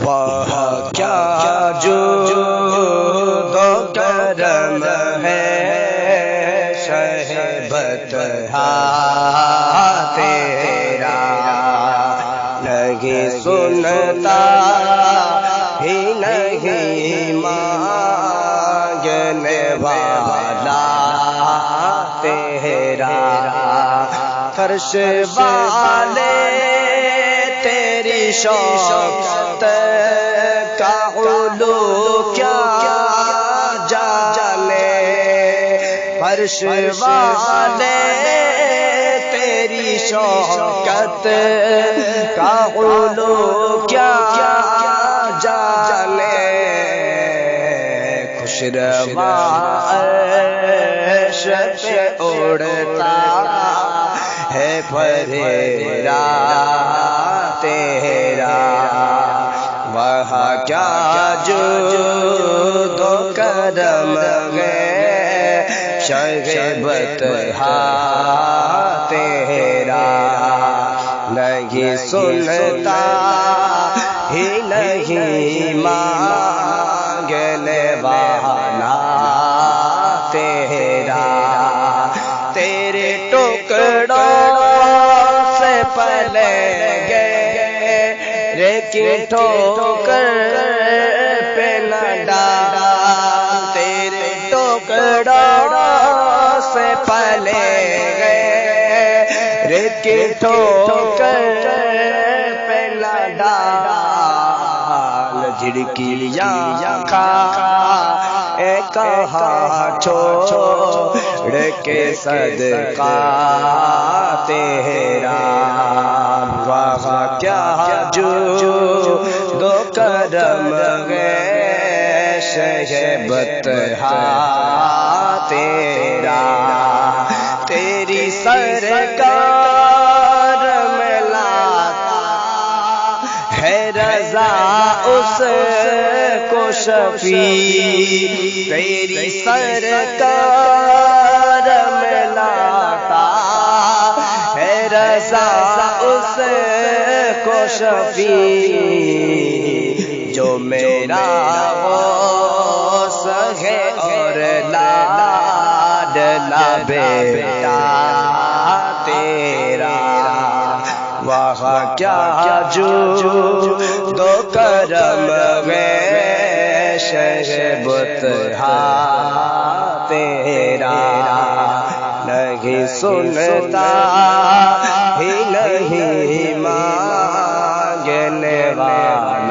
وہاں کیا جود و کرم ہے شہبت تیرا، نہیں سنتا ہی نہیں مانگنے والا تیرا، فرش والے تیری شوقت کا علو کیا جانے، فرش والے تیری شوقت کا علو کیا جانے، خوش روا عرش پہ اڑتا ہے پھریرا تیرا، وہاں کیا جود و کرم ہے شہبت تیرا، نہیں سنتا ہی نہیں مانگنے والا تیرا، تیرے ٹکڑوں سے پلے گئے لیکن ٹھوکر پہ نہ ڈالا، تیرے ٹکڑوں سے پلے گئے لیکن ٹھوکر پہ نہ ڈالا، جھڑکیاں کھا کہاں چھوڑ کے صدقہ تیرا، وہاں کیا جود و کرم ہے شہبت تیرا، تیری سرکار میں لاتا ہے رضا اس کو شفیع، تیری سرکار میں لاتا ہے رضا اس کو شفیع، جو میرا غوث ہے اور لاڈلا بیٹا تیرا، وہاں کیا جود و کرم ہے شہبت تیرا، نہیں سنتا ہی نہیں مانگنے والا